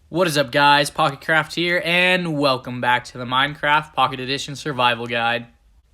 What is up, guys? PocketCraft here, and welcome back to the Minecraft Pocket Edition Survival Guide.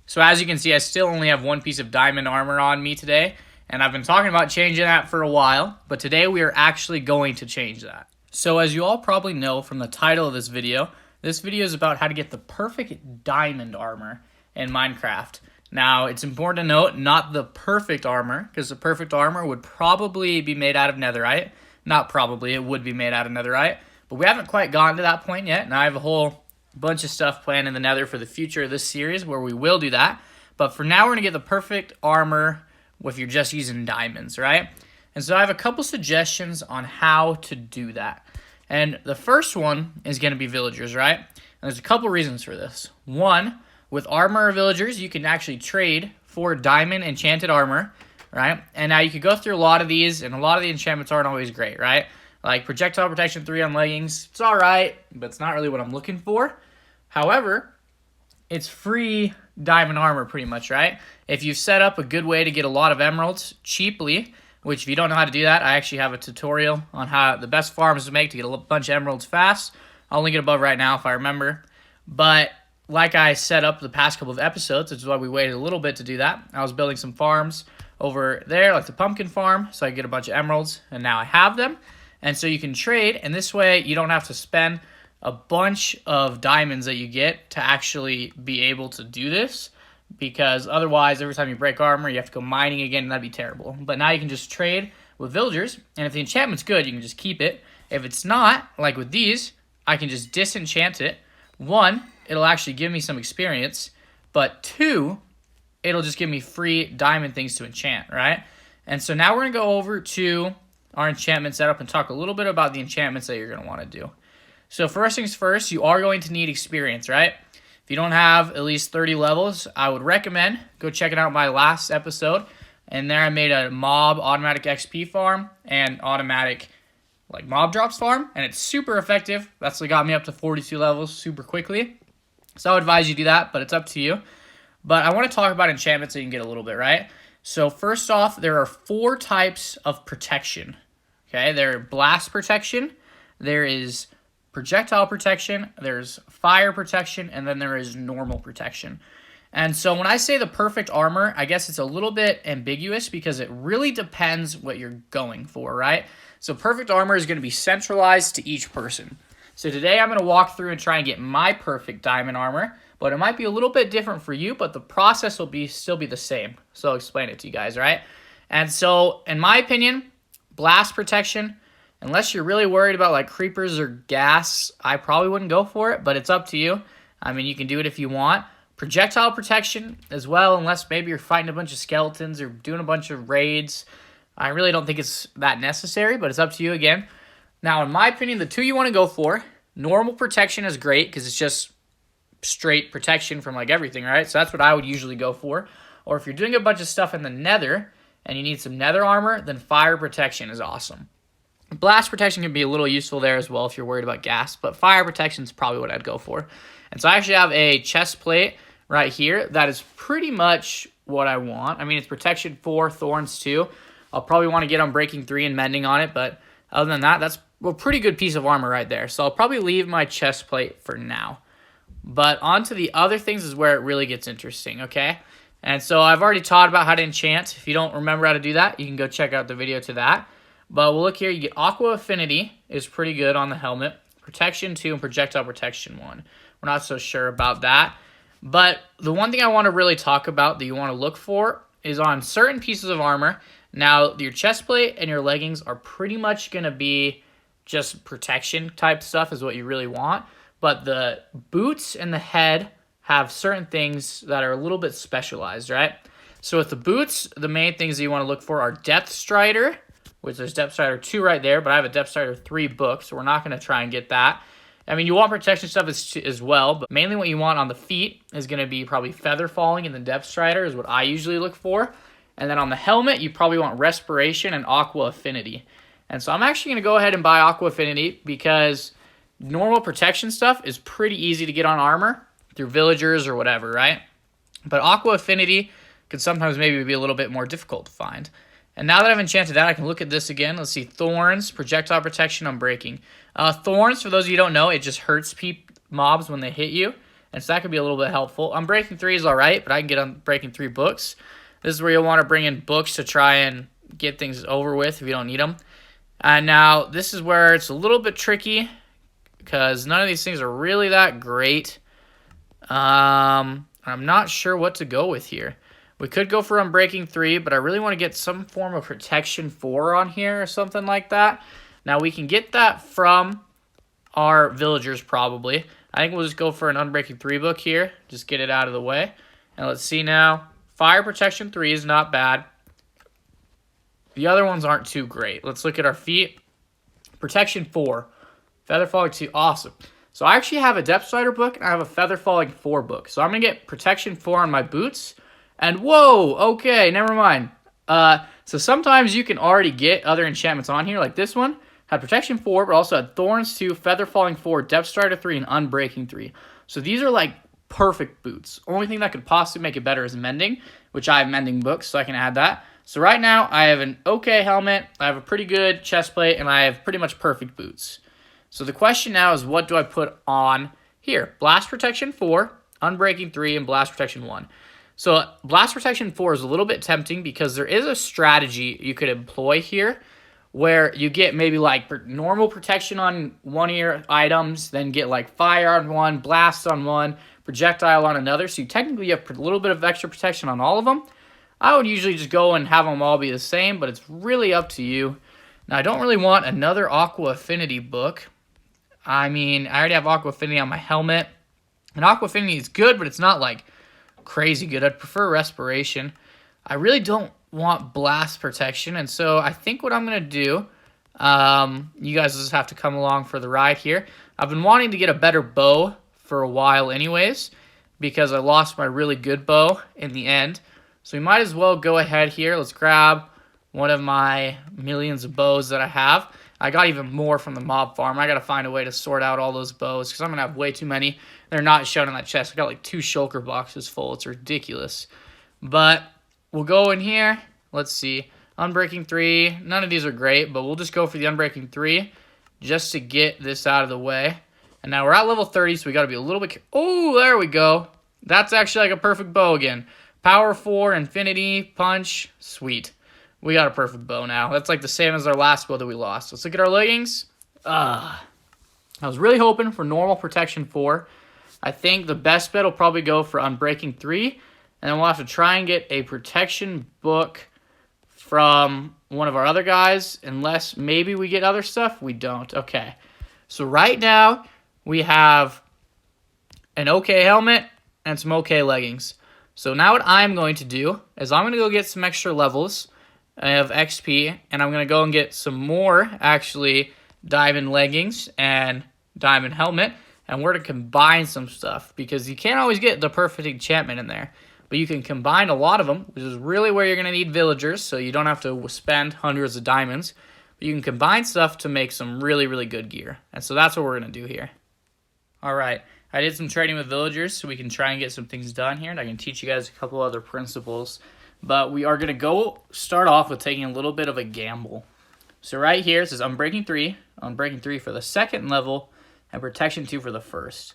So as you can see, I still only have one piece of diamond armor on me today, and I've been talking about changing that for a while, but today we are actually going to change that. So as you all probably know from the title of this video is about how to get the perfect diamond armor in Minecraft. Now, it's important to note, not the perfect armor, because the perfect armor would probably be made out of netherite. Not probably, it would be made out of netherite. But we haven't quite gotten to that point yet, and I have a whole bunch of stuff planned in the nether for the future of this series where we will do that. But for now, we're going to get the perfect armor if you're just using diamonds, right? And so I have a couple suggestions on how to do that. And the first one is going to be villagers, right? And there's a couple reasons for this. One, with armor or villagers, you can actually trade for diamond enchanted armor, right? And now you could go through a lot of these, and a lot of the enchantments aren't always great, right? Like projectile protection 3 on leggings, it's all right, but it's not really what I'm looking for. However, it's free diamond armor pretty much, right? If you've set up a good way to get a lot of emeralds cheaply, which if you don't know how to do that, I actually have a tutorial on how the best farms to make to get a bunch of emeralds fast. I'll link it above right now if I remember. But like I set up the past couple of episodes, which is why we waited a little bit to do that, I was building some farms over there, like the pumpkin farm, so I could get a bunch of emeralds, and now I have them. And so you can trade, and this way you don't have to spend a bunch of diamonds that you get to actually be able to do this, because otherwise every time you break armor you have to go mining again, and that'd be terrible. But now you can just trade with villagers, and if the enchantment's good, you can just keep it. If it's not, like with these, I can just disenchant it. One, it'll actually give me some experience, but two, it'll just give me free diamond things to enchant, right? And so now we're going to go over to our enchantment setup and talk a little bit about the enchantments that you're going to want to do. So first things first, you are going to need experience, right? If you don't have at least 30 levels, I would recommend go checking out my last episode. And there I made a mob automatic XP farm and automatic like mob drops farm, and it's super effective. That's what got me up to 42 levels super quickly. So I would advise you do that, but it's up to you. But I want to talk about enchantments so you can get a little bit, right? So first off, there are 4 types of protection. Okay, there are blast protection, there is projectile protection, there's fire protection, and then there is normal protection. And so when I say the perfect armor, I guess it's a little bit ambiguous because it really depends what you're going for, right? So perfect armor is going to be centralized to each person. So today I'm going to walk through and try and get my perfect diamond armor, but it might be a little bit different for you, but the process will still be the same. So I'll explain it to you guys, right? And so in my opinion, blast protection, unless you're really worried about like creepers or gas, I probably wouldn't go for it, but it's up to you. I mean, you can do it if you want. Projectile protection as well, unless maybe you're fighting a bunch of skeletons or doing a bunch of raids. I really don't think it's that necessary, but it's up to you again. Now, in my opinion, the 2 you want to go for, normal protection is great because it's just straight protection from like everything, right? So that's what I would usually go for. Or if you're doing a bunch of stuff in the nether and you need some nether armor, then fire protection is awesome. Blast protection can be a little useful there as well if you're worried about gas, but fire protection is probably what I'd go for. And so I actually have a chest plate right here that is pretty much what I want. I mean, it's protection 4, thorns 2. I'll probably want to get on breaking 3 and mending on it, but other than that, that's a pretty good piece of armor right there. So I'll probably leave my chest plate for now. But on to the other things is where it really gets interesting, okay? And so I've already taught about how to enchant. If you don't remember how to do that, you can go check out the video to that. But we'll look here. You get Aqua Affinity is pretty good on the helmet. Protection 2 and Projectile Protection 1. We're not so sure about that. But the one thing I want to really talk about that you want to look for is on certain pieces of armor. Now, your chest plate and your leggings are pretty much going to be just protection type stuff is what you really want. But the boots and the head have certain things that are a little bit specialized, right? So with the boots, the main things that you want to look for are Depth Strider, which there's Depth Strider 2 right there, but I have a Depth Strider 3 book, so we're not going to try and get that. I mean, you want protection stuff as well, but mainly what you want on the feet is going to be probably Feather Falling, and the Depth Strider is what I usually look for. And then on the helmet, you probably want Respiration and Aqua Affinity. And so I'm actually going to go ahead and buy Aqua Affinity because normal protection stuff is pretty easy to get on armor through villagers or whatever, right? But Aqua Affinity could sometimes maybe be a little bit more difficult to find. And now that I've enchanted that, I can look at this again. Let's see, Thorns, Projectile Protection, Unbreaking. Thorns, for those of you who don't know, it just hurts mobs when they hit you. And so that could be a little bit helpful. Unbreaking 3 is alright, but I can get Unbreaking 3 books. This is where you'll want to bring in books to try and get things over with if you don't need them. And now, this is where it's a little bit tricky, because none of these things are really that great. I'm not sure what to go with here. We could go for Unbreaking 3, but I really want to get some form of Protection 4 on here or something like that. Now, we can get that from our villagers probably. I think we'll just go for an Unbreaking 3 book here. Just get it out of the way. And let's see now. Fire Protection 3 is not bad. The other ones aren't too great. Let's look at our feet. Protection 4. Feather Falling 2. Awesome. So I actually have a Depth Strider book, and I have a Feather Falling 4 book. So I'm going to get Protection 4 on my boots. And whoa, okay, never mind. So sometimes you can already get other enchantments on here, like this one. Had Protection 4, but also had Thorns 2, Feather Falling 4, Depth Strider 3, and Unbreaking 3. So these are like perfect boots. Only thing that could possibly make it better is Mending, which I have Mending books, so I can add that. So right now, I have an okay helmet, I have a pretty good chest plate, and I have pretty much perfect boots. So the question now is, what do I put on here? Blast Protection 4, Unbreaking 3, and Blast Protection 1. So Blast Protection 4 is a little bit tempting because there is a strategy you could employ here where you get maybe like normal protection on one of your items, then get like fire on one, blast on one, projectile on another. So you technically have a little bit of extra protection on all of them. I would usually just go and have them all be the same, but it's really up to you. Now, I don't really want another Aqua Affinity book. I mean, I already have Aqua Affinity on my helmet. And Aqua Affinity is good, but it's not like crazy good. I'd prefer Respiration. I really don't want Blast Protection, and so I think what I'm going to do, you guys just have to come along for the ride here. I've been wanting to get a better bow for a while anyways, because I lost my really good bow in the end. So we might as well go ahead here. Let's grab one of my millions of bows that I have. I got even more from the mob farm. I got to find a way to sort out all those bows because I'm going to have way too many. They're not shown in that chest. I got like 2 shulker boxes full. It's ridiculous. But we'll go in here. Let's see. Unbreaking 3. None of these are great, but we'll just go for the Unbreaking 3 just to get this out of the way. And now we're at level 30, so we got to be a little bit... Oh, there we go. That's actually like a perfect bow again. Power 4, Infinity, Punch. Sweet. We got a perfect bow now. That's like the same as our last bow that we lost. Let's look at our leggings. I was really hoping for normal Protection 4. I think the best bet will probably go for Unbreaking 3. And then we'll have to try and get a Protection book from one of our other guys. Unless maybe we get other stuff. We don't. Okay. So right now, we have an okay helmet and some okay leggings. So now what I'm going to do is I'm going to go get some extra levels of XP, and I'm going to go and get some more, actually, diamond leggings and diamond helmet, and we're going to combine some stuff, because you can't always get the perfect enchantment in there, but you can combine a lot of them, which is really where you're going to need villagers, so you don't have to spend hundreds of diamonds, but you can combine stuff to make some really, really good gear, and so that's what we're going to do here. Alright, I did some trading with villagers, so we can try and get some things done here, and I can teach you guys a couple other principles. But we are going to go start off with taking a little bit of a gamble. So right here it says Unbreaking 3 for the second level, and Protection 2 for the first.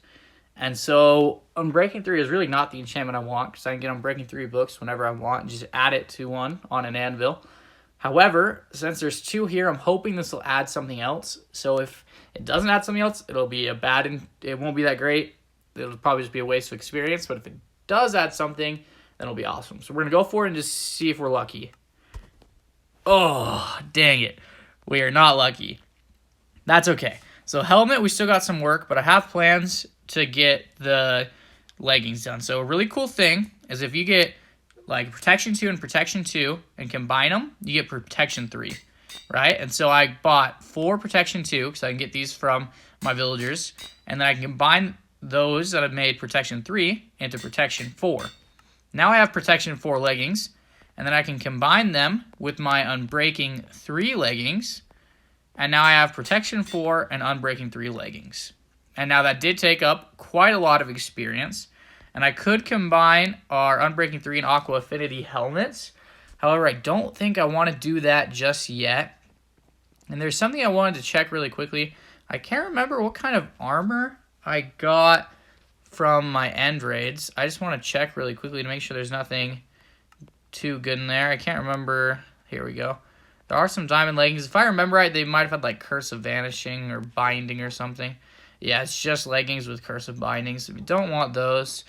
And so Unbreaking 3 is really not the enchantment I want, because I can get Unbreaking 3 books whenever I want and just add it to one on an anvil. However, since there's 2 here, I'm hoping this will add something else. So if it doesn't add something else, it'll be it won't be that great. It'll probably just be a waste of experience. But if it does add something, then it'll be awesome. So we're going to go for it and just see if we're lucky. Oh, dang it. We are not lucky. That's okay. So helmet, we still got some work, but I have plans to get the leggings done. So a really cool thing is if you get like Protection 2 and Protection 2 and combine them, you get Protection 3, right? And so I bought 4 Protection 2 because I can get these from my villagers, and then I can combine those that have made Protection 3 into Protection 4. Now I have Protection 4 leggings, and then I can combine them with my Unbreaking 3 leggings, and now I have Protection 4 and Unbreaking 3 leggings. And now that did take up quite a lot of experience, and I could combine our Unbreaking 3 and Aqua Affinity helmets, However, I don't think I want to do that just yet. And there's something I wanted to check really quickly. I can't remember what kind of armor I got from my end raids. I just want to check really quickly to make sure there's nothing too good in there. I can't remember. Here we go. There are some diamond leggings. If I remember right, they might have had like Curse of Vanishing or Binding or something. Yeah, it's just leggings with Curse of Binding. So if you don't want those,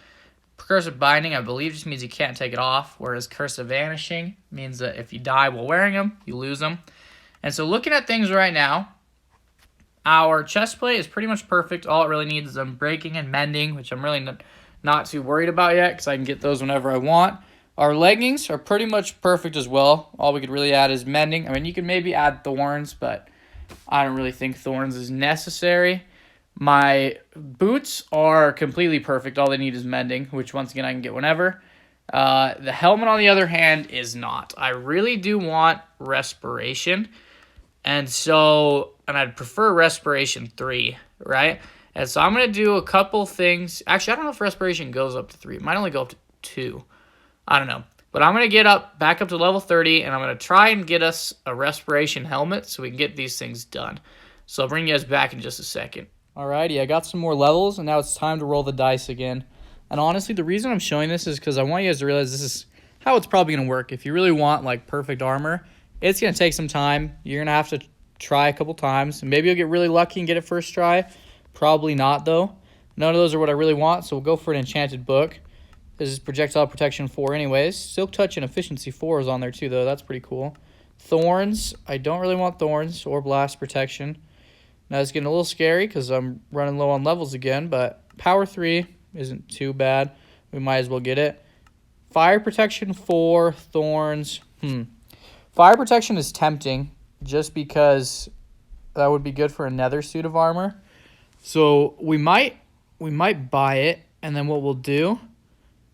Curse of Binding, I believe, just means you can't take it off, whereas Curse of Vanishing means that if you die while wearing them, you lose them. And so looking at things right now, our chest plate is pretty much perfect. All it really needs is unbreaking and mending, which I'm really not too worried about yet because I can get those whenever I want. Our leggings are pretty much perfect as well. All we could really add is mending. I mean, you could maybe add thorns, but I don't really think thorns is necessary. My boots are completely perfect. All they need is mending, which once again I can get whenever. The helmet, on the other hand, is not. I really do want respiration. And I'd prefer respiration 3, right? And so I'm going to do a couple things. Actually, I don't know if respiration goes up to 3. It might only go up to 2. I don't know. But I'm going to get back up to level 30, and I'm going to try and get us a respiration helmet so we can get these things done. So I'll bring you guys back in just a second. Alrighty, I got some more levels, and now it's time to roll the dice again. And honestly, the reason I'm showing this is because I want you guys to realize this is how it's probably going to work. If you really want, like, perfect armor, it's going to take some time. You're going to have to try a couple times. Maybe you'll get really lucky and get it first try. Probably not, though. None of those are what I really want, so we'll go for an enchanted book. This is projectile protection 4 anyways. Silk touch and efficiency 4 is on there too, though. That's pretty cool. Thorns. I don't really want thorns or blast protection. Now it's getting a little scary because I'm running low on levels again, but power 3 isn't too bad. We might as well get it. Fire protection 4, thorns. Fire protection is tempting just because that would be good for a nether suit of armor. So we might buy it, and then what we'll do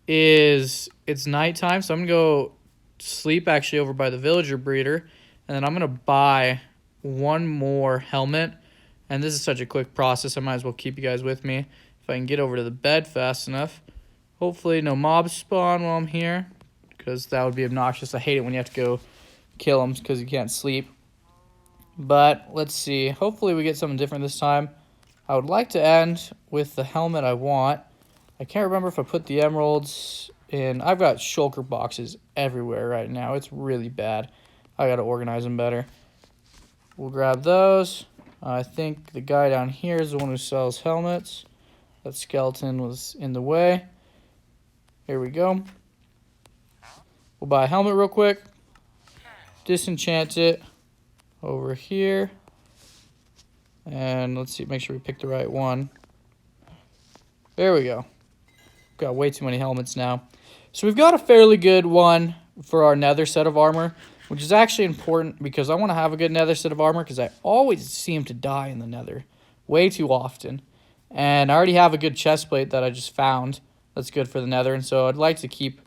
is it's nighttime, so I'm going to go sleep actually over by the villager breeder, and then I'm going to buy one more helmet. And this is such a quick process, I might as well keep you guys with me. If I can get over to the bed fast enough. Hopefully no mobs spawn while I'm here, because that would be obnoxious. I hate it when you have to go kill them because you can't sleep. But let's see. Hopefully we get something different this time. I would like to end with the helmet I want. I can't remember if I put the emeralds in. I've got shulker boxes everywhere right now. It's really bad. I got to organize them better. We'll grab those. I think the guy down here is the one who sells helmets. That skeleton was in the way. Here we go. We'll buy a helmet real quick. Disenchant it over here. And let's see, make sure we pick the right one. There we go. Got way too many helmets now. So we've got a fairly good one for our nether set of armor, which is actually important because I want to have a good nether set of armor because I always seem to die in the nether way too often. And I already have a good chest plate that I just found that's good for the nether, and so I'd like to keep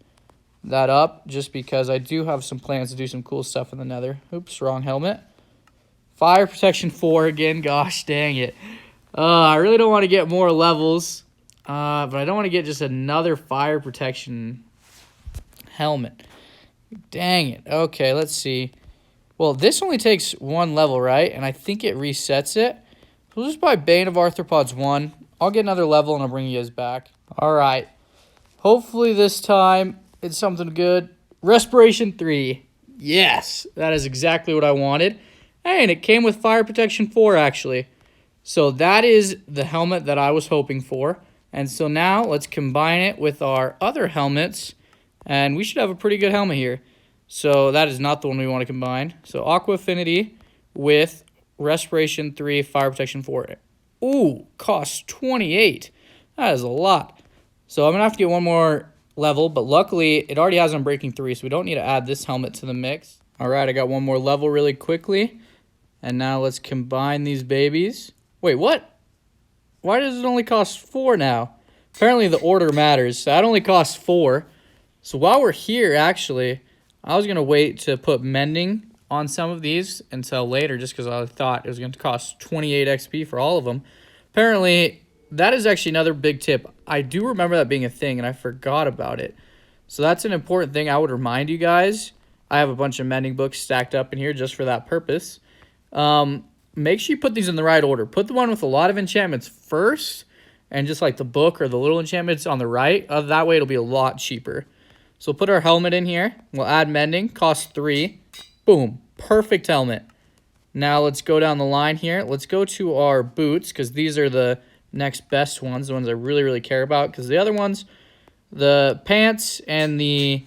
that up just because I do have some plans to do some cool stuff in the nether. Oops, wrong helmet. Fire protection 4 again. Gosh dang it. I really don't want to get more levels. But I don't want to get just another fire protection helmet. Dang it. Okay, let's see. Well, this only takes 1 level, right? And I think it resets it. So we'll just buy Bane of Arthropods 1. I'll get another level and I'll bring you guys back. All right. Hopefully this time it's something good. Respiration 3. Yes, that is exactly what I wanted. Hey, and it came with fire protection 4, actually. So that is the helmet that I was hoping for. And so now let's combine it with our other helmets, and we should have a pretty good helmet here. So that is not the one we want to combine. So Aqua Affinity with Respiration 3, Fire Protection 4. Ooh, costs 28. That is a lot. So I'm going to have to get one more level, but luckily it already has Unbreaking 3, so we don't need to add this helmet to the mix. All right, I got one more level really quickly. And now let's combine these babies. Wait, what? Why does it only cost 4 now? Apparently the order matters. So that only costs 4. So while we're here, actually, I was going to wait to put mending on some of these until later just because I thought it was going to cost 28 XP for all of them. Apparently, that is actually another big tip. I do remember that being a thing, and I forgot about it. So that's an important thing I would remind you guys. I have a bunch of mending books stacked up in here just for that purpose. Make sure you put these in the right order. Put the one with a lot of enchantments first, and just like the book or the little enchantments on the right. That way it'll be a lot cheaper. So we'll put our helmet in here. We'll add mending. Costs 3. Boom. Perfect helmet. Now let's go down the line here. Let's go to our boots, because these are the next best ones, the ones I really, really care about. Because the other ones, the pants and the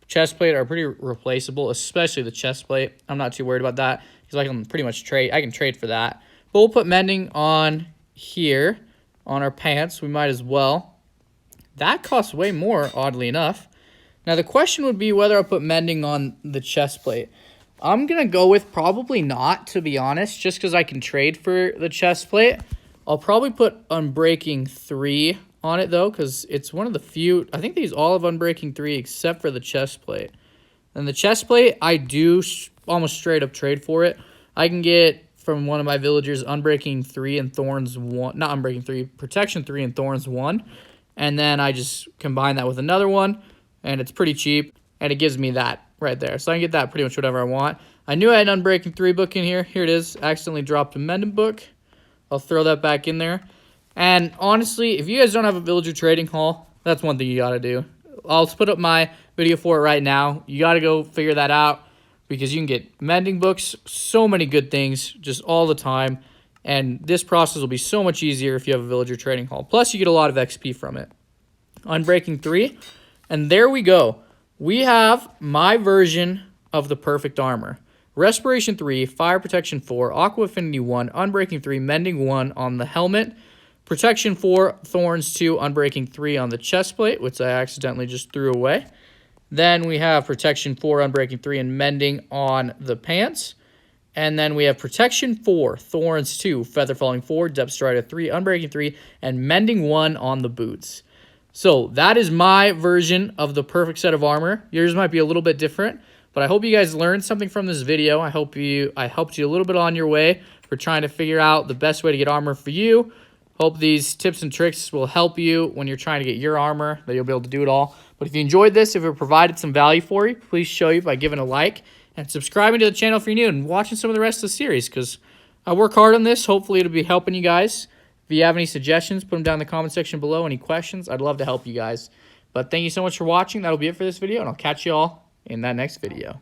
chest plate are pretty replaceable, especially the chest plate. I'm not too worried about that, because I can pretty much trade. I can trade for that. But we'll put mending on here on our pants. We might as well. That costs way more, oddly enough. Now the question would be whether I put mending on the chest plate. I'm going to go with probably not, to be honest, just because I can trade for the chest plate. I'll probably put Unbreaking 3 on it, though, because it's one of the few. I think they use all of Unbreaking 3 except for the chest plate. And the chest plate, I do almost straight up trade for it. I can get from one of my villagers Unbreaking 3 and Thorns 1. Not Unbreaking 3, Protection 3 and Thorns 1. And then I just combine that with another one, and it's pretty cheap, and it gives me that right there. So I can get that pretty much whatever I want. I knew I had an Unbreaking 3 book in here. Here it is. Accidentally dropped a Mending book. I'll throw that back in there. And honestly, if you guys don't have a villager trading hall, that's one thing you got to do. I'll put up my video for it right now. You got to go figure that out, because you can get mending books, so many good things, just all the time. And this process will be so much easier if you have a villager trading hall. Plus, you get a lot of XP from it. Unbreaking 3. And there we go. We have my version of the perfect armor. Respiration 3, Fire Protection 4, Aqua Affinity 1, Unbreaking 3, Mending 1 on the helmet. Protection 4, Thorns 2, Unbreaking 3 on the chest plate, which I accidentally just threw away. Then we have Protection 4, Unbreaking 3, and Mending on the pants. And then we have Protection 4, Thorns 2, Feather Falling 4, Depth Strider 3, Unbreaking 3, and Mending 1 on the boots. So that is my version of the perfect set of armor. Yours might be a little bit different, but I hope you guys learned something from this video. I helped you a little bit on your way for trying to figure out the best way to get armor for you. Hope these tips and tricks will help you when you're trying to get your armor, that you'll be able to do it all. But if you enjoyed this, if it provided some value for you, please show you by giving a like and subscribing to the channel if you're new and watching some of the rest of the series, because I work hard on this. Hopefully it'll be helping you guys. If you have any suggestions, put them down in the comment section below. Any questions, I'd love to help you guys. But thank you so much for watching. That'll be it for this video, and I'll catch you all in that next video.